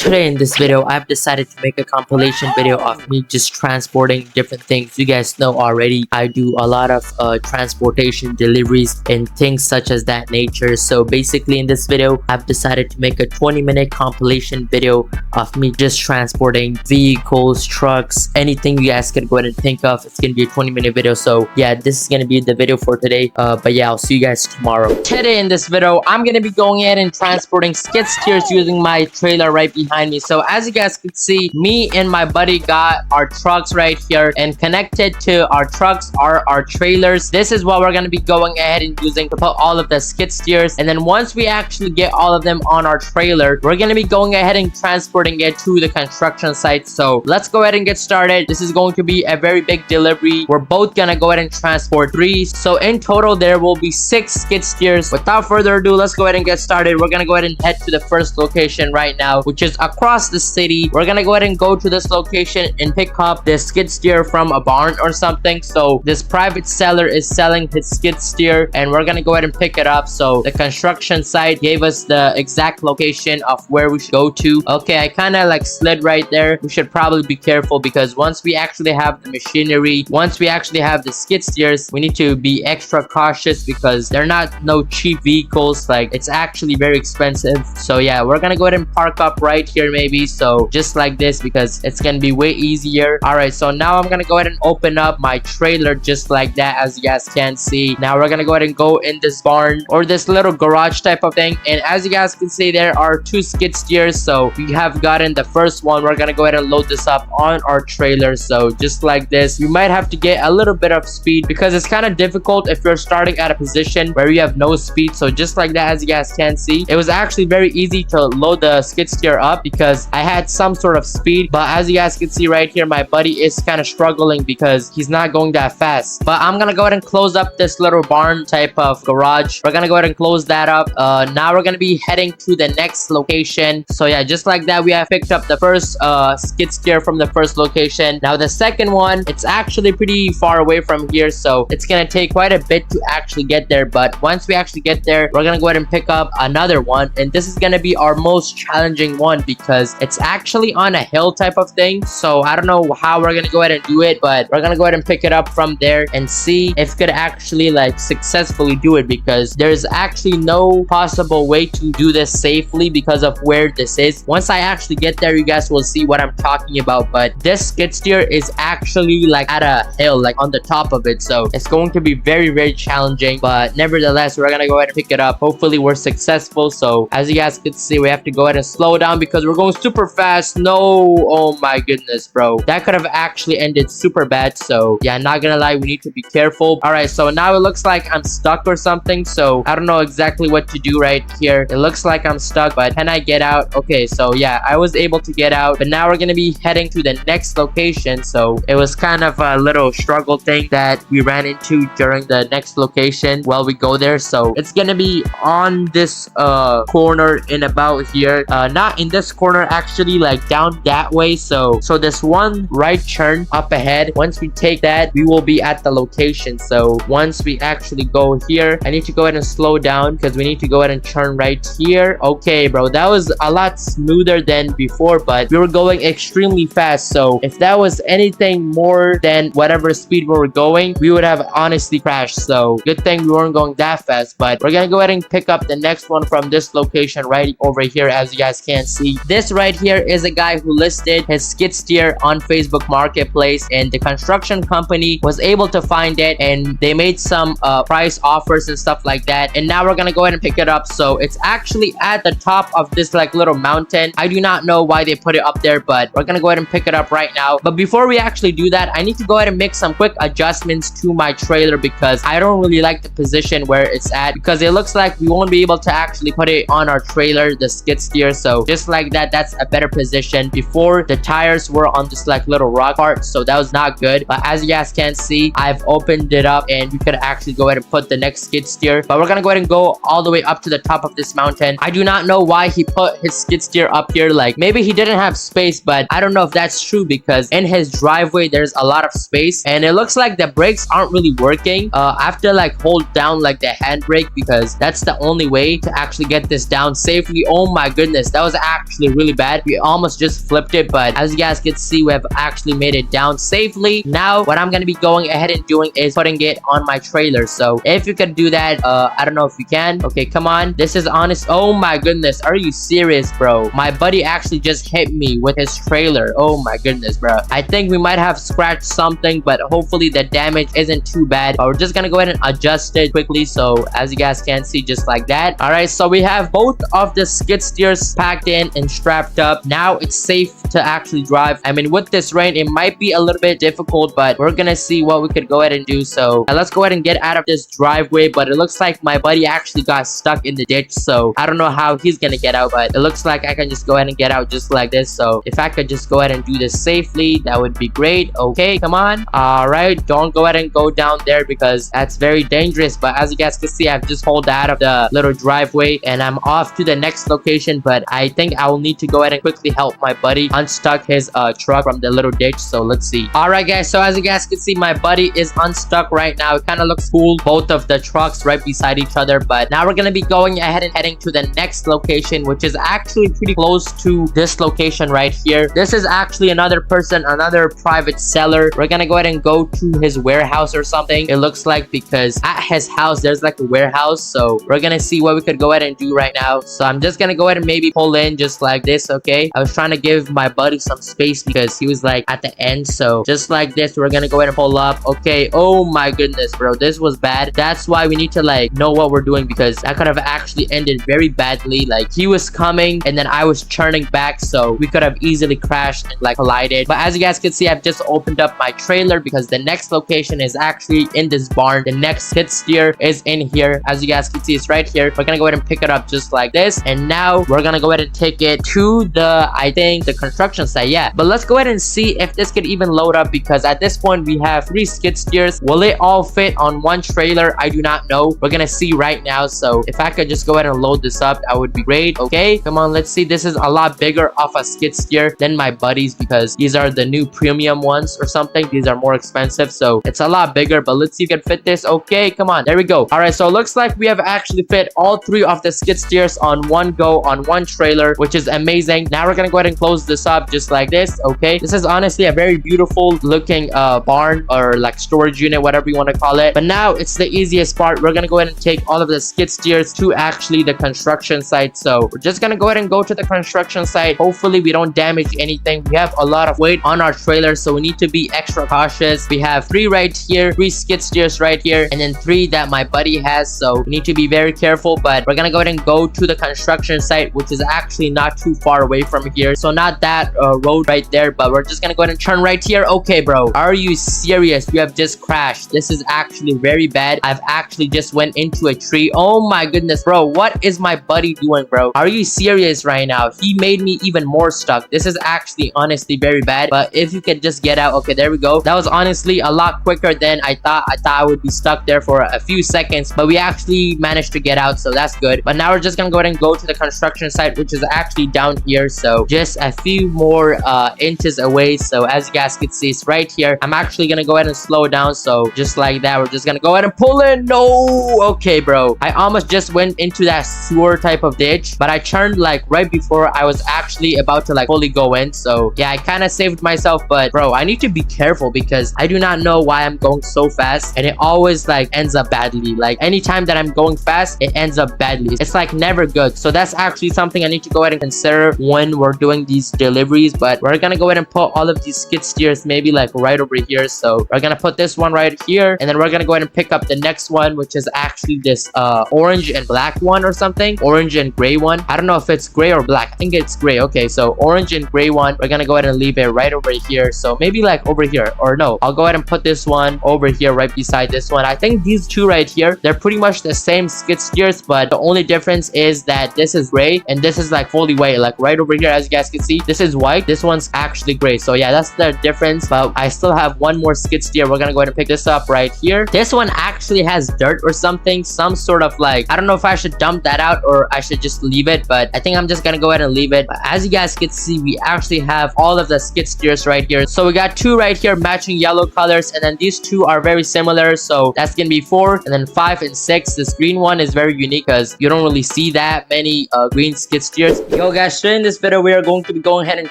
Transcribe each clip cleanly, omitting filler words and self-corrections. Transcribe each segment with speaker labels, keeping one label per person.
Speaker 1: Today in this video, I've decided to make a compilation video of me just transporting different things. You guys know already, I do a lot of transportation deliveries and things such as that nature. So basically in this video, I've decided to make a 20-minute compilation video of me just transporting vehicles, trucks, anything you guys can go ahead and think of. It's going to be a 20-minute video. So yeah, this is going to be the video for today. But yeah, I'll see you guys tomorrow. Today in this video, I'm going to be going ahead and transporting skid steers using my trailer right behind me. So as you guys can see, me and my buddy got our trucks right here, and connected to our trucks are our trailers. This is what we're going to be going ahead and using to put all of the skid steers. And then once we actually get all of them on our trailer, we're going to be going ahead and transporting it to the construction site. So let's go ahead and get started. This is going to be a very big delivery. We're both going to go ahead and transport 3. So in total, there will be 6 skid steers. Without further ado, let's go ahead and get started. We're going to go ahead and head to the first location right now, which is across the city. We're gonna go ahead and go to this location and pick up this skid steer from a barn or something. So this private seller is selling his skid steer, and we're gonna go ahead and pick it up. So the construction site gave us the exact location of where we should go to. Okay, I kind of like slid right there. We should probably be careful because once we actually have the machinery, once we actually have the skid steers, we need to be extra cautious because they're not no cheap vehicles. Like, it's actually very expensive. So yeah, we're gonna go ahead and park up right here maybe. So just like this, because it's gonna be way easier. All right, so now I'm gonna go ahead and open up my trailer just like that, as you guys can see. Now we're gonna go ahead and go in this barn or this little garage type of thing, and as you guys can see, there are 2 skid steers. So we have gotten the first one. We're gonna go ahead and load this up on our trailer. So just like this, you might have to get a little bit of speed because it's kind of difficult if you're starting at a position where you have no speed. So just like that, as you guys can see, it was actually very easy to load the skid steer up because I had some sort of speed. But as you guys can see right here, my buddy is kind of struggling because he's not going that fast. But I'm gonna go ahead and close up this little barn type of garage. We're gonna go ahead and close that up. Now we're gonna be heading to the next location. So yeah, just like that, we have picked up the first skid steer from the first location. Now the second one, it's actually pretty far away from here, so it's gonna take quite a bit to actually get there. But once we actually get there, we're gonna go ahead and pick up another one, and this is gonna be our most challenging one because it's actually on a hill type of thing. So I don't know how we're gonna go ahead and do it, but we're gonna go ahead and pick it up from there and see if we could actually like successfully do it, because there's actually no possible way to do this safely because of where this is. Once I actually get there, you guys will see what I'm talking about. But this skid steer is actually like at a hill, like on the top of it, so it's going to be very challenging. But nevertheless, we're gonna go ahead and pick it up. Hopefully we're successful. So as you guys can see, we have to go ahead and slow down because we're going super fast. No, oh my goodness, bro, that could have actually ended super bad. So yeah, not gonna lie, we need to be careful. All right, so now it looks like I'm stuck or something, so I don't know exactly what to do right here. It looks like I'm stuck, but can I get out? Okay, so yeah, I was able to get out, but now we're gonna be heading to the next location. So it was kind of a little struggle thing that we ran into during the next location while we go there. So it's gonna be on this corner in about here, not in this corner, actually like down that way. So this one right turn up ahead, once we take that, we will be at the location. So once we actually go here, I need to go ahead and slow down because we need to go ahead and turn right here. Okay, bro, that was a lot smoother than before, but we were going extremely fast. So if that was anything more than whatever speed we were going, we would have honestly crashed. So good thing we weren't going that fast. But we're gonna go ahead and pick up the next one from this location right over here. As you guys can see, this right here is a guy who listed his skid steer on Facebook Marketplace, and the construction company was able to find it, and they made some price offers and stuff like that. And now we're gonna go ahead and pick it up. So it's actually at the top of this like little mountain. I do not know why they put it up there, but we're gonna go ahead and pick it up right now. But before we actually do that, I need to go ahead and make some quick adjustments to my trailer because I don't really like the position where it's at, because it looks like we won't be able to actually put it on our trailer, the skid steer. So just like that, that's a better position. Before, the tires were on this like little rock part, so that was not good. But as you guys can see, I've opened it up and we could actually go ahead and put the next skid steer. But we're gonna go ahead and go all the way up to the top of this mountain. I do not know why he put his skid steer up here. Like, maybe he didn't have space, but I don't know if that's true because in his driveway there's a lot of space, and it looks like the brakes aren't really working. I have to like hold down like the handbrake because that's the only way to actually get this down safely. Oh my goodness, that was actually really bad. We almost just flipped it, but as you guys can see, we have actually made it down safely. Now what I'm gonna be going ahead and doing is putting it on my trailer. So if you can do that, I don't know if you can. Okay, come on. This is honest. Oh my goodness, are you serious, bro? My buddy actually just hit me with his trailer. Oh my goodness, bro. I think we might have scratched something, but hopefully the damage isn't too bad. But we're just gonna go ahead and adjust it quickly. So as you guys can see, just like that. All right, so we have both of the skid steers packed in and strapped up. Now it's safe to actually drive. I mean, with this rain, it might be a little bit difficult, but we're gonna see what we could go ahead and do. So let's go ahead and get out of this driveway. But it looks like my buddy actually got stuck in the ditch, so I don't know how he's gonna get out, but it looks like I can just go ahead and get out just like this. So if I could just go ahead and do this safely, that would be great. Okay, come on. All right, don't go ahead and go down there because that's very dangerous. But as you guys can see, I've just pulled out of the little driveway and I'm off to the next location. But I think I will need to go ahead and quickly help my buddy unstuck his truck from the little ditch. So let's see. All right, guys, so as you guys can see, my buddy is unstuck right now. It kind of looks cool, both of the trucks right beside each other. But now we're gonna be going ahead and heading to the next location, which is actually pretty close to this location right here. This is actually another person, another private seller. We're gonna go ahead and go to his warehouse or something, it looks like, because at his house there's like a warehouse. So we're gonna see what we could go ahead and do right now. So I'm just gonna go ahead and maybe pull in just like this. Okay, I was trying to give my buddy some space because he was like at the end. So just like this, we're gonna go ahead and pull up. Okay, oh my goodness, bro, this was bad. That's why we need to like know what we're doing, because that could have actually ended very badly. Like he was coming and then I was turning back, so we could have easily crashed and like collided. But as you guys can see, I've just opened up my trailer because the next location is actually in this barn. The next skid steer is in here. As you guys can see, it's right here. We're gonna go ahead and pick it up just like this, and now we're gonna go ahead and take it to the, I think, the construction site. Yeah, but let's go ahead and see if this could even load up, because at this point we have 3 skid steers. Will it all fit on one trailer? I do not know. We're gonna see right now. So if I could just go ahead and load this up, that would be great. Okay, come on, let's see. This is a lot bigger of a skid steer than my buddies, because these are the new premium ones or something. These are more expensive, so it's a lot bigger. But let's see if we can fit this. Okay, come on, there we go. All right, so it looks like we have actually fit all 3 of the skid steers on one go on one trailer, which is amazing. Now we're gonna go ahead and close this up just like this. Okay, this is honestly a very beautiful looking barn, or like storage unit, whatever you want to call it. But now it's the easiest part. We're gonna go ahead and take all of the skid steers to actually the construction site. So we're just gonna go ahead and go to the construction site. Hopefully we don't damage anything. We have a lot of weight on our trailer, so we need to be extra cautious. We have 3 right here, 3 skid steers right here, and then 3 that my buddy has, so we need to be very careful. But we're gonna go ahead and go to the construction site, which is actually not too far away from here. So not that road right there, but we're just gonna go ahead and turn right here. Okay, bro, are you serious? You have just crashed. This is actually very bad. I've actually just went into a tree. Oh my goodness, bro, what is my buddy doing, bro? Are you serious right now? He made me even more stuck. This is actually honestly very bad. But if you could just get out. Okay, there we go. That was honestly a lot quicker than I thought. I thought I would be stuck there for a few seconds, but we actually managed to get out, so that's good. But now we're just gonna go ahead and go to the construction site, which is actually down here, so just a few more inches away. So as you guys can see, it's right here. I'm actually gonna go ahead and slow down. So just like that, we're just gonna go ahead and pull in. No, okay, bro, I almost just went into that sewer type of ditch, but I turned like right before I was actually about to like fully go in. So yeah, I kind of saved myself. But bro, I need to be careful because I do not know why I'm going so fast, and it always like ends up badly. Like anytime that I'm going fast, it ends up badly. It's like never good. So that's actually something I need to go ahead and consider when we're doing these deliveries. But we're gonna go ahead and put all of these skid steers maybe like right over here. So we're gonna put this one right here, and then we're gonna go ahead and pick up the next one, which is actually this orange and black one or something. Orange and gray one. I don't know if it's gray or black. I think it's gray. Okay, so orange and gray one, we're gonna go ahead and leave it right over here. So maybe like over here, or no, I'll go ahead and put this one over here right beside this one. I think these 2 right here, they're pretty much the same skid steers, but the only difference is that this is gray and this is like fully white. Like right over here, as you guys can see, this is white, this one's actually gray. So yeah, that's the difference. But I still have one more skid steer. We're gonna go ahead and pick this up right here. This one actually has dirt or something, some sort of like, I don't know if I should dump that out or I should just leave it, but I think I'm just gonna go ahead and leave it. But as you guys can see, we actually have all of the skid steers right here. So we got 2 right here matching yellow colors, and then these 2 are very similar, so that's gonna be 4, and then 5 and 6. This green one is very unique because you don't really see that many green skid steers. Yo guys, today in this video we are going to be going ahead and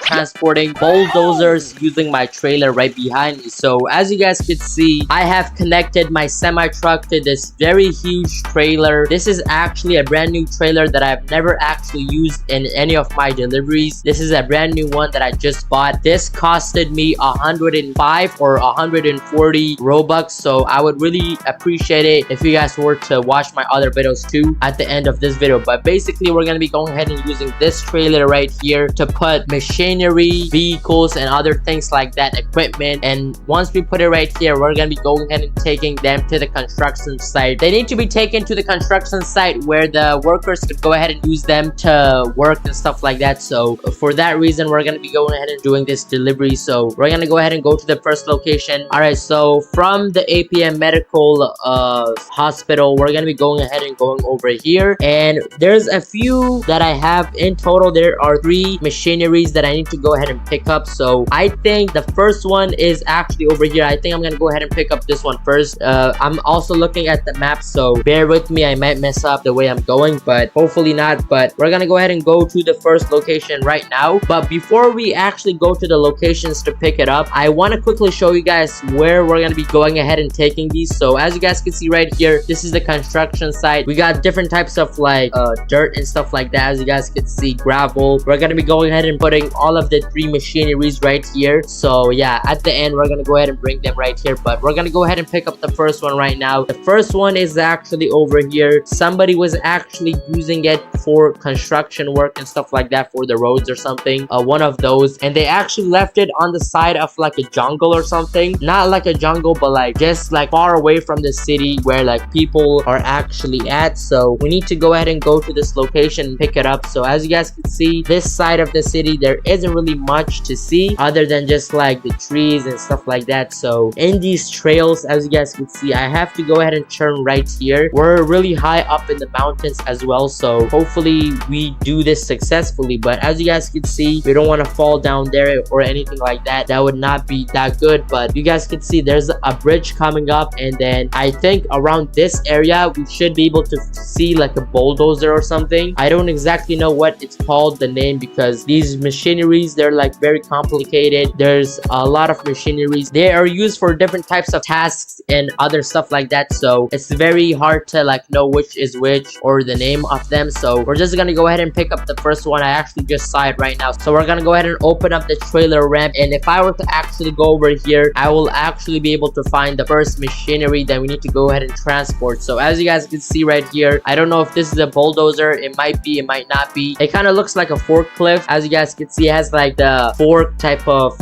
Speaker 1: transporting bulldozers using my trailer right behind me. So as you guys can see, I have connected my semi truck to this very huge trailer. This is actually a brand new trailer that I've never actually used in any of my deliveries. This is a brand new one that I just bought. This costed me 105 or 140 Robux, so I would really appreciate it if you guys were to watch my other videos too at the end of this video. But basically we're going to be going ahead and using this trailer right here to put machinery, vehicles, and other things like that, equipment. And once we put it right here, we're going to be going ahead and taking them to the construction site. They need to be taken to the construction site where the workers could go ahead and use them to work and stuff like that. So for that reason, we're going to be going ahead and doing this delivery. So we're going to go ahead and go to the first location. All right, so from the APM medical hospital, we're going to be going ahead and going over here, and there's a few that I have. In total, there are 3 machineries that I need to go ahead and pick up. So I think the first one is actually over here. I think I'm going to go ahead and pick up this one first. I'm also looking at the map, so bear with me. I might mess up the way I'm going, but hopefully not. But we're going to go ahead and go to the first location right now. But before we actually go to the locations to pick it up, I want to quickly show you guys where we're going to be going ahead and taking these. So as you guys can see right here, this is the construction site. We got different types of like dirt and stuff like that. As you guys can see, gravel. We're going to be going ahead and putting all of the 3 machineries right here. So yeah, at the end we're going to go ahead and bring them right here, but we're going to go ahead and pick up the first one right now. The first one is actually over here. Somebody was actually using it for construction work and stuff like that, for the roads or something, one of those, and they actually left it on the side of like a jungle or something. Not like a jungle, but like just like far away from the city where like people are actually at. So we need to go ahead and go to this location and pick it up. So as you guys can see, this side of the city, there isn't really much to see other than just like the trees and stuff like that. So in these trails, as you guys can see, I have to go ahead and turn right here. We're really high up in the mountains as well, so hopefully we do this successfully. But as you guys can see, we don't want to fall down there or anything like that. That would not be that good. But you guys can see there's a bridge coming up, and then I think around this area we should be able to see like a bulldozer or something. I don't exactly know what it's called, the name, because these machineries, they're like very complicated. There's a lot of machineries. They are used for different types of tasks and other stuff like that, so it's very hard to like know which is which or the name of them. So we're just gonna go ahead and pick up the first one. I actually just saw it right now, so we're gonna go ahead and open up the trailer ramp, and if I were to actually go over here, I will actually be able to find the first machinery that we need to go ahead and transport. So as you guys can see right here, I don't know if this is a bulldozer. It might be, it might not be. It kind of looks like a forklift. As you guys can see, it has like the fork type of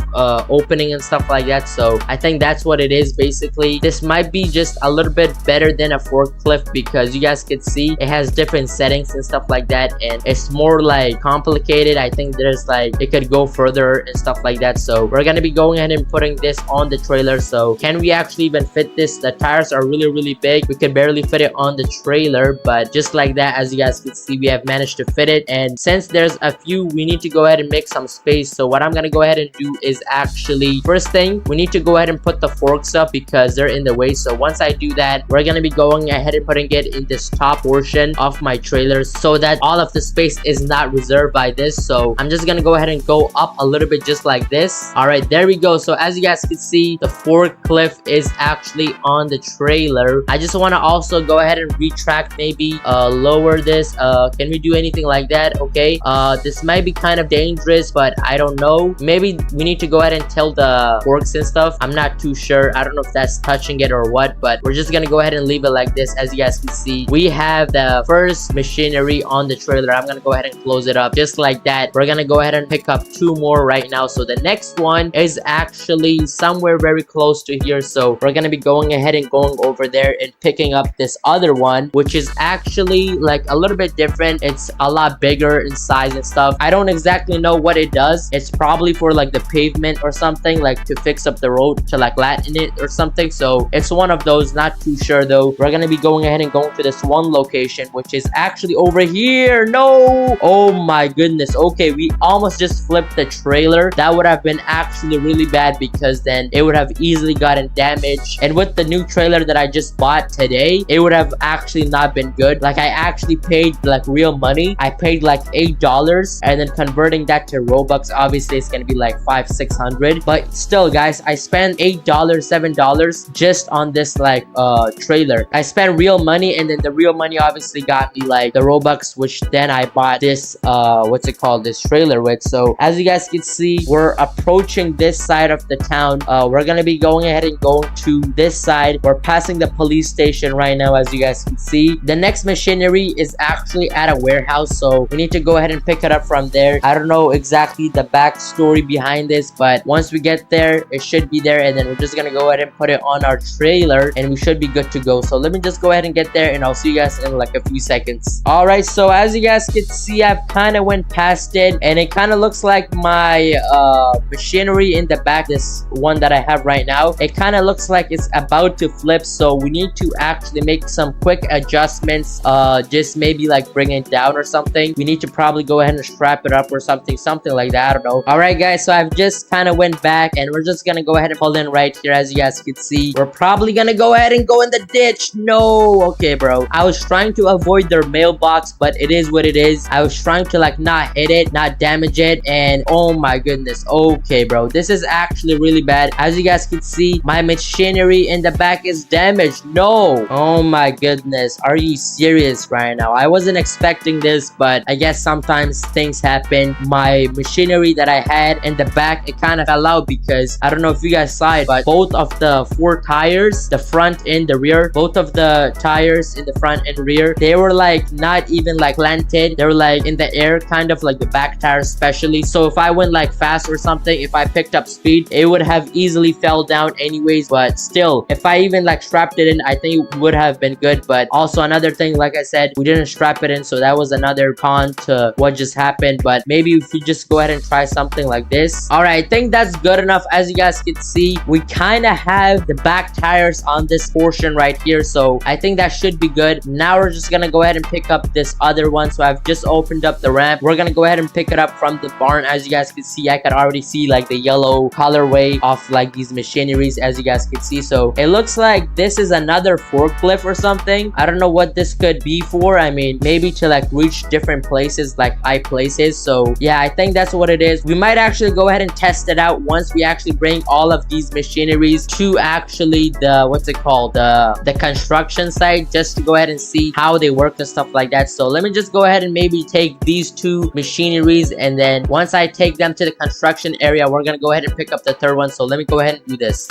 Speaker 1: opening and stuff like that. So I think that's what it is basically. This might be just a little bit better than a forklift because you guys can see it has different settings and stuff like that, and it's more like complicated. I think there's like it could go further and stuff like that. So we're gonna be going ahead and putting this on the trailer. So can we actually even fit this? The tires are really big. We could barely fit it on the trailer, but just like that, as you guys can see, we have managed to fit it. And since there's a few, we need to go ahead and make some space. So what I'm gonna go ahead and do is actually, first thing, we need to go ahead and put the forks up because they're in the way. So once I do that, we're gonna be going ahead and putting it in this top portion of my trailer so that all of the space is not reserved by this. So I'm just gonna go ahead and go up a little bit just like this. All right, there we go. So as you guys can see, the forklift is actually on the trailer. I just want to also go ahead and retract, maybe lower this. Can we do anything like that? Okay, this might be kind of dangerous, but I don't know. Maybe we need to go ahead and tell the forks and stuff. I'm not too sure. I don't know if that's touching it or what, but we're just gonna go ahead and leave it like this. As you guys can see, we have the first machinery on the trailer. I'm gonna go ahead and close it up just like that. We're gonna go ahead and pick up 2 more right now. So the next one is actually somewhere very close to here, so we're gonna be going ahead and going over there and picking up this other one, which is actually like a little bit different. It's a lot bigger in size and stuff. I don't exactly know what it does. It's probably for like the pavement or something, like to fix up the road, to like latin it or something. So it's one of those, not too sure though. We're gonna be going ahead and going to this one location, which is actually over here. No, oh my goodness. Okay, we almost just flipped the trailer. That would have been actually really bad because then it would have easily gotten damaged. And with the new trailer that I just bought today, it would have actually not been good. Like I actually paid like real money. I paid like $8, and then converting that to Robux, obviously it's gonna be like 500-600. But still, guys, I spent $8, $7 just on this like trailer. I spent real money, and then the real money obviously got me like the Robux, which then I bought this what's it called, this trailer with. So as you guys can see, we're approaching this side of the town. We're gonna be going ahead and going to this side. We're passing the police station right now, as you guys can see. The next machinery is actually at a warehouse, so we need to go ahead and pick it up from there. I don't know exactly the backstory behind this, but once we get there, it should be there, and then we're just gonna go ahead and put it on our trailer, and we should be good to go. So let me just go ahead and get there, and I'll see you guys in like a few seconds. All right, so as you guys can see, I've kind of went past it, and it kind of looks like my machinery in the back, this one that I have right now, it kind of looks like it's about to flip. So we need to actually make some quick adjustments, just maybe like bring it down or something. We need to probably go ahead and strap it up or something like that. I don't know. All right, guys, so I've just kind of went back, and we're just gonna go ahead and pull in right here. As you guys can see, we're probably gonna go ahead and go in the ditch. No, okay, bro, I was trying to avoid their mailbox, but it is what it is. I was trying to like not hit it, not damage it, and oh my goodness. Okay, bro, this is actually really bad. As you guys can see, my machinery in the back is damaged. No, oh my goodness, are you serious right now? I wasn't expecting this, but I guess sometimes things happen. My machinery that I had in the back, it kind of fell out because I don't know if you guys saw it, but both of the 4 tires, the front and the rear, both of the tires in the front and rear, they were like not even like planted. They were like in the air, kind of like the back tire especially. So if I went like fast or something, if I picked up speed, it would have easily fell down anyways. But still, if I even like strapped it in, I think it would have been good. But also another thing, like I said, we didn't strap it in, so that was another con to what just happened. But maybe if you just go ahead and try something like this. All right, I think that's good enough. As you guys can see, we kind of have the back tires on this portion right here, so I think that should be good. Now we're just gonna go ahead and pick up this other one. So I've just opened up the ramp. We're gonna go ahead and pick it up from the barn. As you guys can see, I can already see like the yellow colorway of like these machineries, as you guys can see. So it looks like this is another forklift or something. I don't know what this could be for. I mean, maybe to like reach different places, like high places. So yeah, I think that's what it is. We might actually go ahead and test it out once we actually bring all of these machineries to actually the what's it called, the construction site, just to go ahead and see how they work and stuff like that. So let me just go ahead and maybe take these 2 machineries, and then once I take them to the construction area, we're gonna go ahead and pick up the 3rd one. So let me go ahead and do this.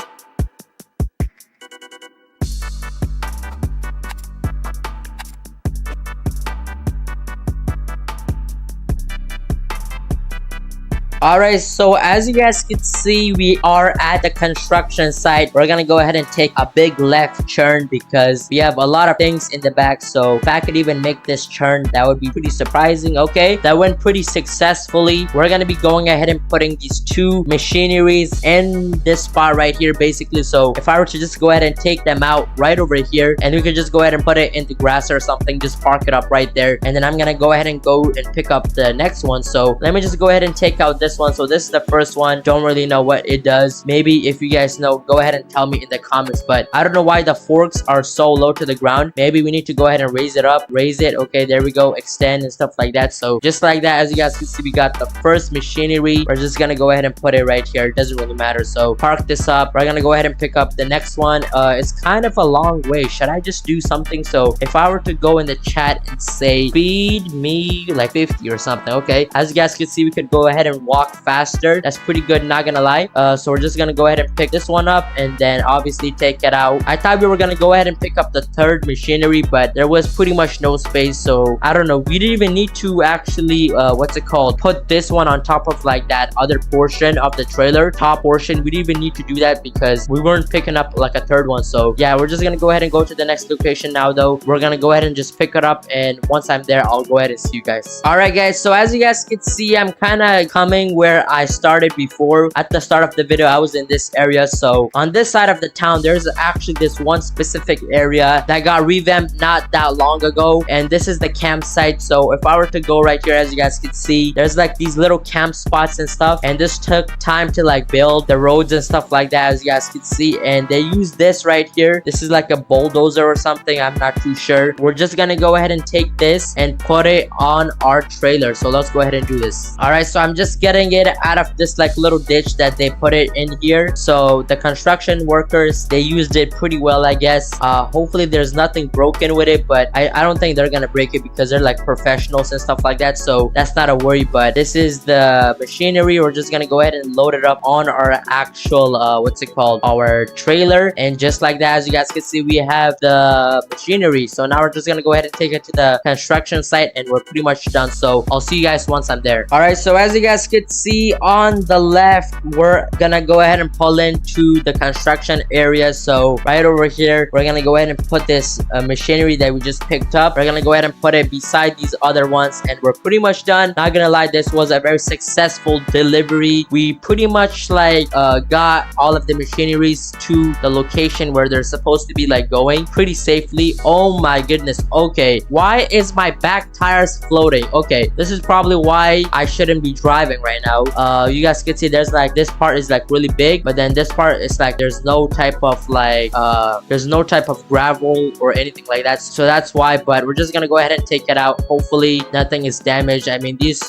Speaker 1: Alright, so as you guys can see, we are at the construction site. We're gonna go ahead and take a big left turn because we have a lot of things in the back. So if I could even make this turn, that would be pretty surprising. Okay, that went pretty successfully. We're gonna be going ahead and putting these 2 machineries in this spot right here, basically. So if I were to just go ahead and take them out right over here, and we could just go ahead and put it in the grass or something, just park it up right there, and then I'm gonna go ahead and go and pick up the next one. So let me just go ahead and take out this one. So this is the first one. Don't really know what it does. Maybe if you guys know, go ahead and tell me in the comments. But I don't know why the forks are so low to the ground. Maybe we need to go ahead and raise it up, raise it. Okay, there we go, extend and stuff like that. So just like that, as you guys can see, we got the first machinery. We're just gonna go ahead and put it right here. It doesn't really matter. So park this up. We're gonna go ahead and pick up the next one. It's kind of a long way. Should I just do something? So if I were to go in the chat and say feed me like 50 or something, okay, as you guys can see, we could go ahead and walk faster. That's pretty good, not gonna lie. So we're just gonna go ahead and pick this one up, and then obviously take it out. I thought we were gonna go ahead and pick up the 3rd machinery, but there was pretty much no space. So I don't know, we didn't even need to actually what's it called, put this one on top of like that other portion of the trailer, top portion. We didn't even need to do that because we weren't picking up like a 3rd one. So yeah, we're just gonna go ahead and go to the next location now though. We're gonna go ahead and just pick it up, and once I'm there, I'll go ahead and see you guys. All right, guys, so as you guys can see, I'm kind of coming continuing where I started before. At the start of the video, I was in this area. So on this side of the town, there's actually this one specific area that got revamped not that long ago, and this is the campsite. So if I were to go right here, as you guys can see, there's like these little camp spots and stuff, and this took time to like build the roads and stuff like that, as you guys can see. And they use this right here. This is like a bulldozer or something, I'm not too sure. We're just gonna go ahead and take this and put it on our trailer. So let's go ahead and do this. All right, so I'm just getting it out of this like little ditch that they put it in here. So the construction workers, they used it pretty well, I guess. Hopefully there's nothing broken with it, but I don't think they're gonna break it because they're like professionals and stuff like that, so that's not a worry. But this is the machinery. We're just gonna go ahead and load it up on our actual what's it called, our trailer. And just like that, as you guys can see, we have the machinery. So now we're just gonna go ahead and take it to the construction site, and we're pretty much done. So I'll see you guys once I'm there. All right, so as you guys can see on the left, we're gonna go ahead and pull into the construction area. So right over here, we're gonna go ahead and put this machinery that we just picked up. We're gonna go ahead and put it beside these other ones, and we're pretty much done. Not gonna lie, this was a very successful delivery. We pretty much like got all of the machineries to the location where they're supposed to be like going pretty safely. Oh my goodness. Okay, why is my back tires floating? Okay, this is probably why I shouldn't be driving right now. You guys can see there's like this part is like really big, but then this part is like there's no type of like there's no type of gravel or anything like that, so that's why. But we're just gonna go ahead and take it out. Hopefully nothing is damaged. I mean, these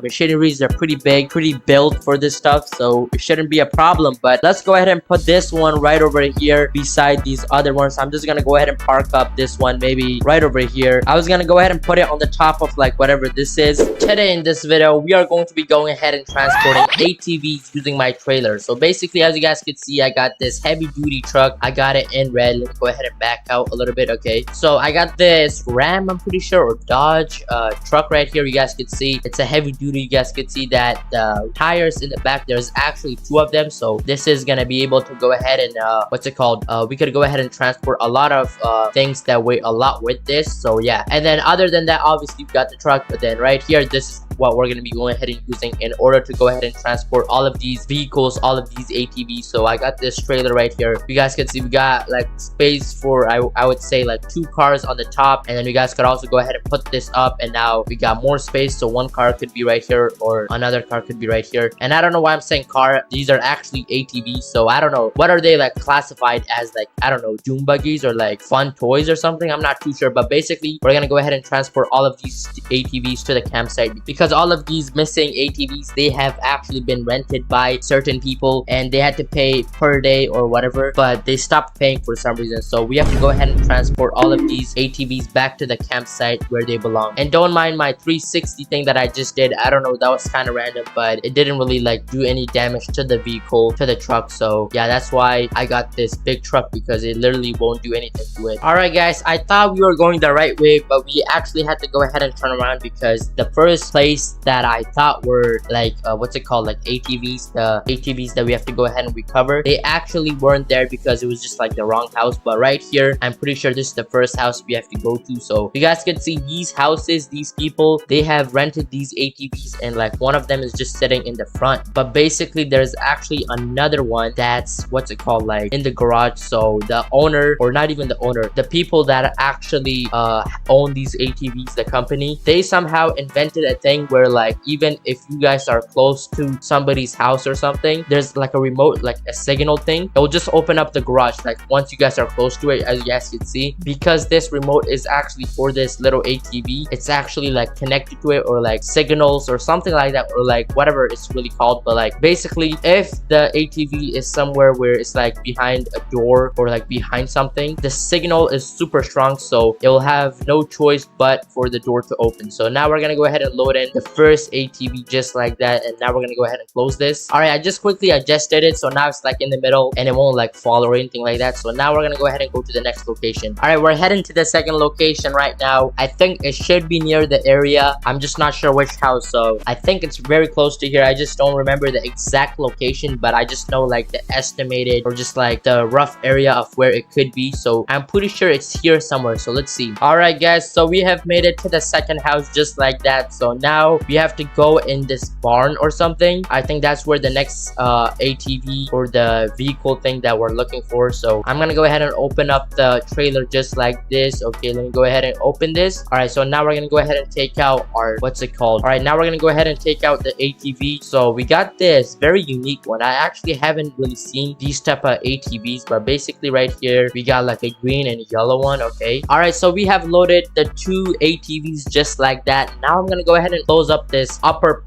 Speaker 1: machineries are pretty big, pretty built for this stuff, so it shouldn't be a problem. But let's go ahead and put this one right over here beside these other ones. I'm just gonna go ahead and park up this one maybe right over here. I was gonna go ahead and put it on the top of like whatever this is. Today in this video, we are going to be going ahead and transporting ATVs using my trailer. So basically, as you guys can see, I got this heavy duty truck. I got it in red. Let me go ahead and back out a little bit. Okay, so I got this Ram, I'm pretty sure, or Dodge truck right here. You guys can see it's a heavy duty. You guys can see that the tires in the back, there's actually 2 of them. So this is gonna be able to go ahead and what's it called, we could go ahead and transport a lot of things that weigh a lot with this. So yeah, and then other than that, obviously we've got the truck, but then right here, this is what we're going to be going ahead and using in order to go ahead and transport all of these vehicles, all of these ATVs. So I got this trailer right here. You guys can see we got like space for I would say like 2 cars on the top, and then you guys could also go ahead and put this up, and now we got more space. So 1 car could be right here, or another car could be right here. And I don't know why I'm saying car, these are actually ATVs. So I don't know, what are they like classified as? Like, I don't know, dune buggies or like fun toys or something, I'm not too sure. But basically, we're gonna go ahead and transport all of these ATVs to the campsite, because all of these missing ATVs, they have actually been rented by certain people, and they had to pay per day or whatever, but they stopped paying for some reason. So we have to go ahead and transport all of these ATVs back to the campsite where they belong. And don't mind my 360 thing that I just did. I don't know, that was kind of random, but it didn't really like do any damage to the vehicle, to the truck. So yeah, that's why I got this big truck, because it literally won't do anything to it. All right guys, I thought we were going the right way, but we actually had to go ahead and turn around, because the first place that I thought were like what's it called, like ATVs, the ATVs that we have to go ahead and recover, they actually weren't there, because it was just like the wrong house. But right here, I'm pretty sure this is the first house we have to go to. So you guys can see these houses, these people, they have rented these ATVs, and like one of them is just sitting in the front. But basically there's actually another one that's what's it called, like in the garage. So the owner, or not even the owner, the people that actually own these ATVs, the company, they somehow invented a thing where like even if you guys are close to somebody's house or something, there's like a remote, like a signal thing, it will just open up the garage like once you guys are close to it. As you guys can see, because this remote is actually for this little ATV, it's actually like connected to it, or like signals or something like that, or like whatever it's really called. But like basically, if the ATV is somewhere where it's like behind a door or like behind something, the signal is super strong, so it will have no choice but for the door to open. So now we're gonna go ahead and load in the first ATV just like that, and now we're gonna go ahead and close this. All right, I just quickly adjusted it, so now it's like in the middle and it won't like fall or anything like that. So now we're gonna go ahead and go to the next location. All right, we're heading to the second location right now. I think it should be near the area, I'm just not sure which house. So I think it's very close to here. I just don't remember the exact location, but I just know like the estimated, or just like the rough area of where it could be. So I'm pretty sure it's here somewhere, so let's see. All right guys, so we have made it to the second house just like that. So now now we have to go in this barn or something. I think that's where the next ATV or the vehicle thing that we're looking for. So I'm gonna go ahead and open up the trailer just like this. Okay, let me go ahead and open this. All right, so now we're gonna go ahead and take out our, what's it called? All right, now we're gonna go ahead and take out the ATV. So we got this very unique one. I actually haven't really seen these type of ATVs, but basically right here we got like a green and yellow one. Okay, all right, so we have loaded the two ATVs just like that. Now I'm gonna go ahead and close up this upper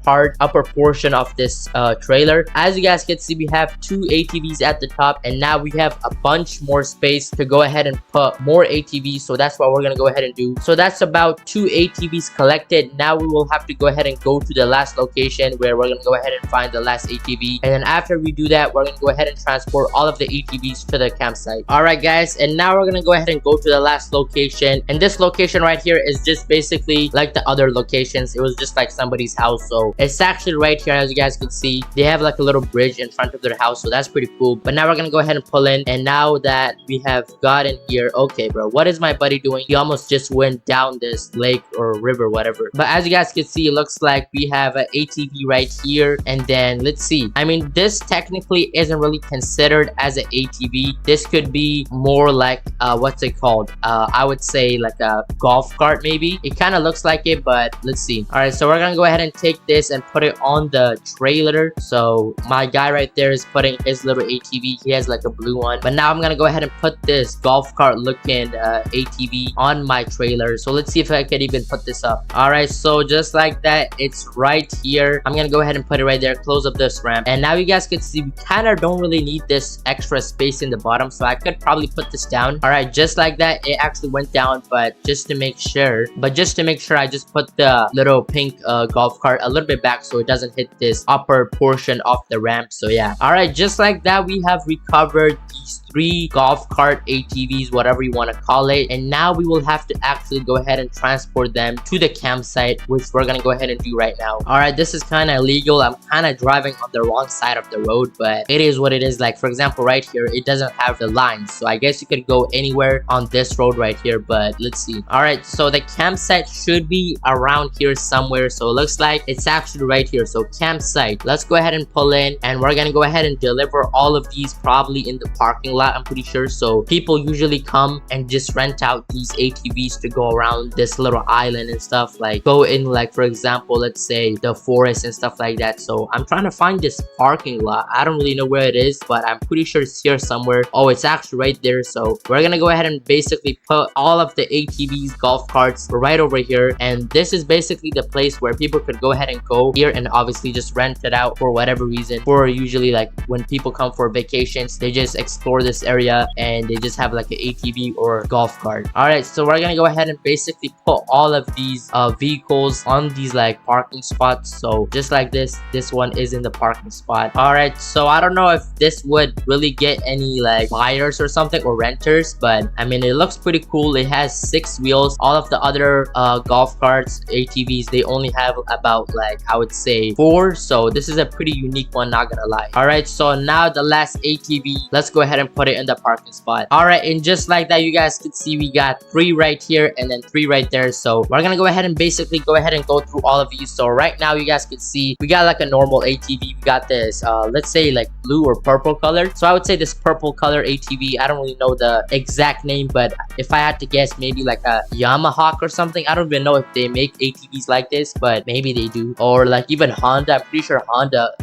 Speaker 1: portion of this trailer. As you guys can see, we have two ATVs at the top, and now we have a bunch more space to go ahead and put more ATVs. So that's what we're gonna go ahead and do. So that's about two ATVs collected. Now we will have to go ahead and go to the last location where we're gonna go ahead and find the last ATV, and then after we do that, we're gonna go ahead and transport all of the ATVs to the campsite. All right guys, and now we're gonna go ahead and go to the last location, and this location right here is just basically like the other locations. It was just like somebody's house, so it's actually right here. As you guys can see, they have like a little bridge in front of their house, so that's pretty cool. But now we're gonna go ahead and pull in, and now that we have gotten here, okay bro, what is my buddy doing? He almost just went down this lake or river, whatever. But as you guys can see, it looks like we have an ATV right here, and then let's see, I mean, this technically isn't really considered as an ATV. This could be more like what's it called, I would say like a golf cart maybe. It kind of looks like it, but let's see. All right, so we're gonna go ahead and take this and put it on the trailer. So my guy right there is putting his little ATV. He has like a blue one, but now I'm gonna go ahead and put this golf cart looking ATV on my trailer. So let's see if I can even put this up. All right, so just like that, it's right here. I'm gonna go ahead and put it right there, close up this ramp, and now you guys can see we kind of don't really need this extra space in the bottom, so I could probably put this down. All right, just like that, it actually went down. But just to make sure, I just put the little pink golf cart a little bit back so it doesn't hit this upper portion of the ramp. So yeah, all right, just like that, we have recovered these three golf cart ATVs, whatever you want to call it, and now we will have to actually go ahead and transport them to the campsite, which we're gonna go ahead and do right now. All right, this is kind of illegal. I'm kind of driving on the wrong side of the road, but it is what it is. Like for example, right here, it doesn't have the lines, so I guess you could go anywhere on this road right here, but let's see. All right, so the campsite should be around here somewhere, so it looks like it's actually right here. So campsite, let's go ahead and pull in, and we're gonna go ahead and deliver all of these probably in the parking lot, I'm pretty sure. So people usually come and just rent out these ATVs to go around this little island and stuff, like go in, like for example, let's say the forest and stuff like that. So I'm trying to find this parking lot. I don't really know where it is, but I'm pretty sure it's here somewhere. Oh, it's actually right there. So we're gonna go ahead and basically put all of the ATVs, golf carts right over here, and this is basically the place where people could go ahead and go here and obviously just rent it out for whatever reason. For usually like when people come for vacations, they just explore this area and they just have like an ATV or golf cart. All right, so we're gonna go ahead and basically put all of these vehicles on these like parking spots. So just like this one is in the parking spot. All right, so I don't know if this would really get any like buyers or something or renters, but I mean, it looks pretty cool. It has 6 wheels. All of the other golf carts, ATVs, they only have about like, I would say 4. So this is a pretty unique one, not gonna lie. All right, so now the last ATV, let's go ahead and put it in the parking spot. All right, and just like that, you guys can see we got 3 right here and then 3 right there. So we're gonna go ahead and basically go through all of these. So right now you guys can see we got like a normal ATV. We got this let's say like blue or purple color. So I would say this purple color ATV, I don't really know the exact name, but if I had to guess, maybe like a Yamaha or something. I don't even know if they make ATVs like this, but maybe they do. Or like even Honda.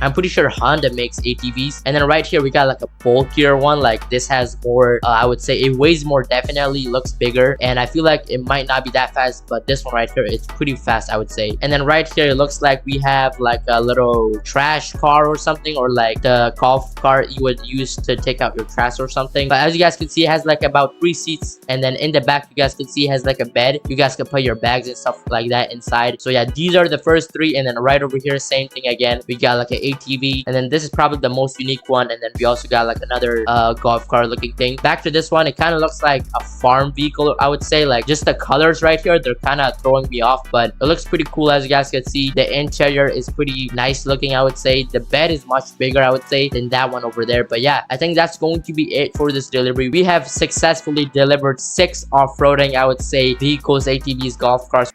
Speaker 1: I'm pretty sure Honda makes ATVs. And then right here we got like a bulkier one. Like this has more I would say it weighs more, definitely looks bigger, and I feel like it might not be that fast, but this one right here, it's pretty fast, I would say. And then right here it looks like we have like a little trash car or something, or like the golf cart you would use to take out your trash or something. But as you guys can see, it has like about 3 seats, and then in the back you guys can see it has like a bed. You guys can put your bags and stuff like that inside. So yeah, these are the first 3, and then right over here, same thing again. We got like an ATV, and then this is probably the most unique one, and then we also got like another golf cart looking thing. Back to this one, it kind of looks like a farm vehicle, I would say. Like just the colors right here, they're kind of throwing me off, but it looks pretty cool. As you guys can see, the interior is pretty nice looking, I would say. The bed is much bigger, I would say, than that one over there. But yeah, I think that's going to be it for this delivery. We have successfully delivered 6 off-roading, I would say, vehicles, ATVs, golf carts.